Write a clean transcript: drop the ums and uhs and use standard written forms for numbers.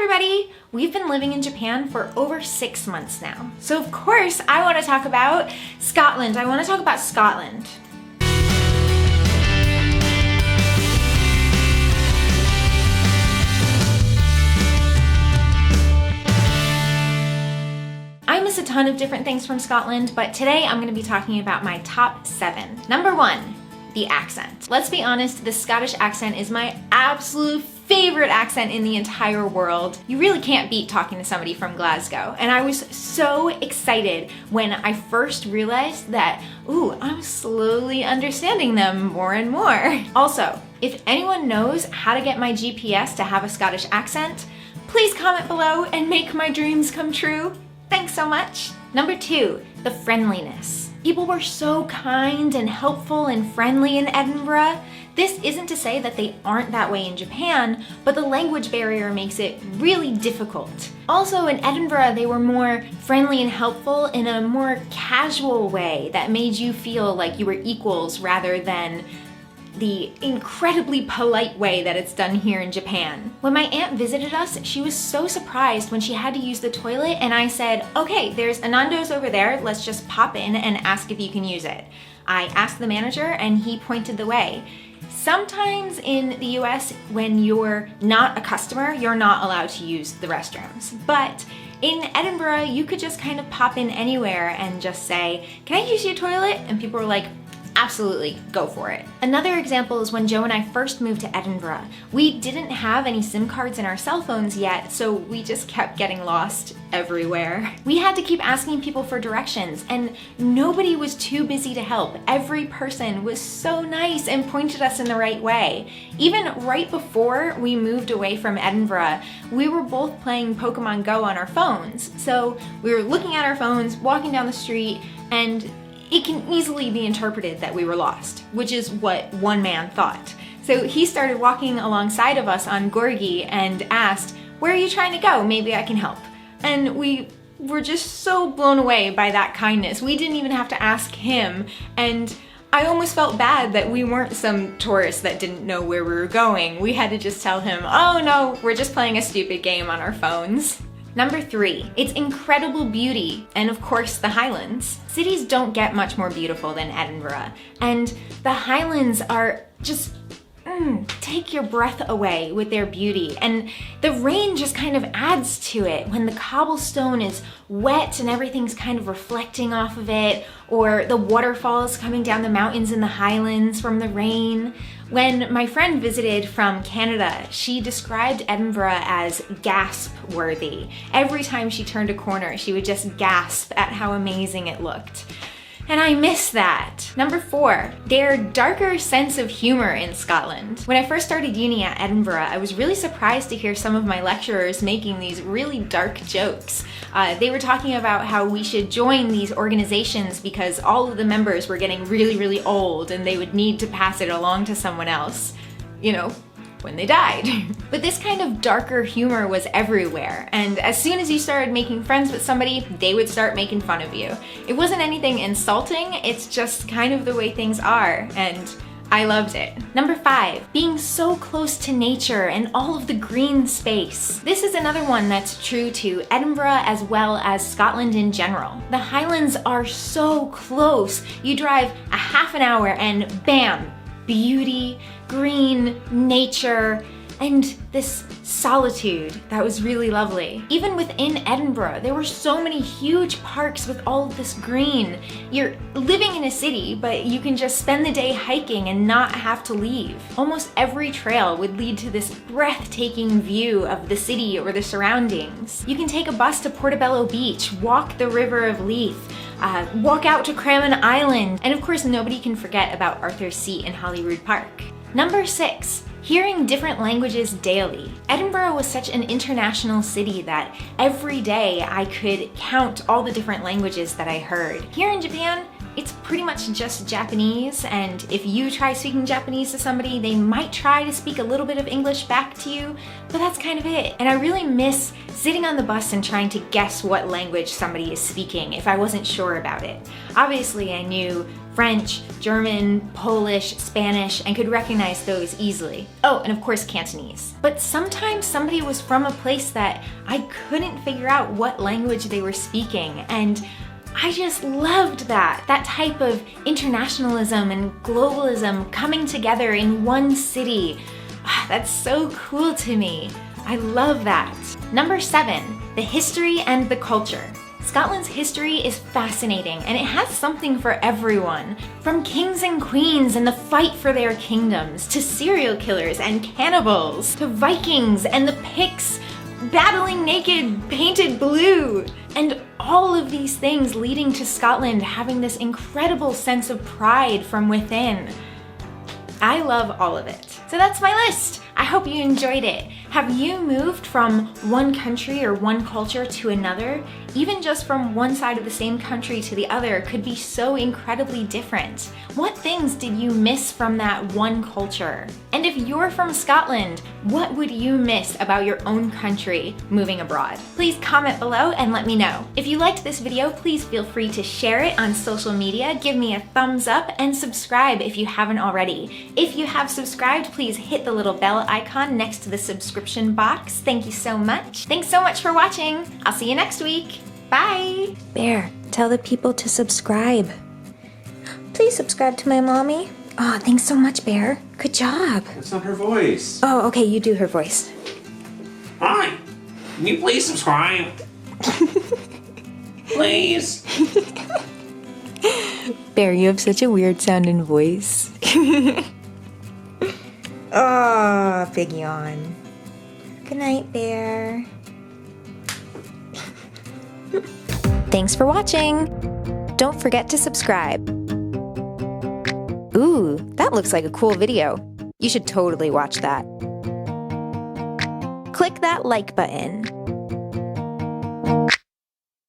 everybody! We've been living in Japan for over 6 months now. So of course I want to talk about Scotland. I want to talk about Scotland. I miss a ton of different things from Scotland, but today I'm going to be talking about my top 7. Number 1, the accent. Let's be honest, the Scottish accent is my absolute favorite accent in the entire world. You really can't beat talking to somebody from Glasgow. And I was so excited when I first realized that, I'm slowly understanding them more and more. Also, if anyone knows how to get my GPS to have a Scottish accent, please comment below and make my dreams come true. Thanks so much. Number 2, the friendliness. People were so kind and helpful and friendly in Edinburgh. This isn't to say that they aren't that way in Japan, but the language barrier makes it really difficult. Also in Edinburgh, they were more friendly and helpful in a more casual way that made you feel like you were equals rather than the incredibly polite way that it's done here in Japan. When my aunt visited us, she was so surprised when she had to use the toilet and I said, okay, there's a Nando's over there, let's just pop in and ask if you can use it. I asked the manager and he pointed the way. Sometimes in the US, when you're not a customer, you're not allowed to use the restrooms. But in Edinburgh, you could just kind of pop in anywhere and just say, can I use your toilet? And people were like, absolutely, go for it. Another example is when Joe and I first moved to Edinburgh. We didn't have any SIM cards in our cell phones yet, so we just kept getting lost everywhere. We had to keep asking people for directions, and nobody was too busy to help. Every person was so nice and pointed us in the right way. Even right before we moved away from Edinburgh, we were both playing Pokemon Go on our phones. So we were looking at our phones, walking down the street, and it can easily be interpreted that we were lost, which is what one man thought. So he started walking alongside of us on Gorgie and asked, where are you trying to go? Maybe I can help. And we were just so blown away by that kindness. We didn't even have to ask him. And I almost felt bad that we weren't some tourists that didn't know where we were going. We had to just tell him, oh no, we're just playing a stupid game on our phones. Number 3, its incredible beauty, and of course the Highlands. Cities don't get much more beautiful than Edinburgh, and the Highlands are just take your breath away with their beauty, and the rain just kind of adds to it when the cobblestone is wet and everything's kind of reflecting off of it, or the waterfalls coming down the mountains in the Highlands from the rain. When my friend visited from Canada, she described Edinburgh as gasp-worthy. Every time she turned a corner, she would just gasp at how amazing it looked. And I miss that. Number 4, their darker sense of humor in Scotland. When I first started uni at Edinburgh, I was really surprised to hear some of my lecturers making these really dark jokes. They were talking about how we should join these organizations because all of the members were getting really, really old and they would need to pass it along to someone else, when they died. But this kind of darker humor was everywhere, and as soon as you started making friends with somebody, they would start making fun of you. It wasn't anything insulting, it's just kind of the way things are, and I loved it. Number 5, being so close to nature and all of the green space. This is another one that's true to Edinburgh as well as Scotland in general. The Highlands are so close. You drive a half an hour and bam, beauty, green, nature, and this solitude that was really lovely. Even within Edinburgh, there were so many huge parks with all of this green. You're living in a city, but you can just spend the day hiking and not have to leave. Almost every trail would lead to this breathtaking view of the city or the surroundings. You can take a bus to Portobello Beach, walk the River of Leith, walk out to Craven Island, and of course nobody can forget about Arthur's Seat in Holyrood Park. Number 6, hearing different languages daily. Edinburgh was such an international city that every day I could count all the different languages that I heard. Here in Japan, It's pretty much just Japanese, and if you try speaking Japanese to somebody, they might try to speak a little bit of English back to you, but that's kind of it. And I really miss sitting on the bus and trying to guess what language somebody is speaking if I wasn't sure about it. Obviously, I knew French, German, Polish, Spanish, and could recognize those easily. Oh, and of course Cantonese. But sometimes somebody was from a place that I couldn't figure out what language they were speaking, and I just loved that type of internationalism and globalism coming together in one city. That's so cool to me. I love that. Number 7, the history and the culture. Scotland's history is fascinating, and it has something for everyone. From kings and queens and the fight for their kingdoms, to serial killers and cannibals, to Vikings and the Picts battling naked, painted blue. And all of these things leading to Scotland having this incredible sense of pride from within. I love all of it. So that's my list. I hope you enjoyed it. Have you moved from one country or one culture to another? Even just from one side of the same country to the other could be so incredibly different. What things did you miss from that one culture? And if you're from Scotland, what would you miss about your own country moving abroad? Please comment below and let me know. If you liked this video, please feel free to share it on social media, give me a thumbs up, and subscribe if you haven't already. If you have subscribed, please hit the little bell icon next to the subscription box. Thank you so much. Thanks so much for watching. I'll see you next week. Bye. Bear, tell the people to subscribe. Please subscribe to my mommy. Oh, thanks so much, Bear. Good job. That's not her voice. Oh, okay, you do her voice. Hi. Can you please subscribe? Please. Bear, you have such a weird sounding voice. Oh, big yawn. Good night, Bear. Thanks for watching. Don't forget to subscribe. Ooh, that looks like a cool video. You should totally watch that. Click that like button.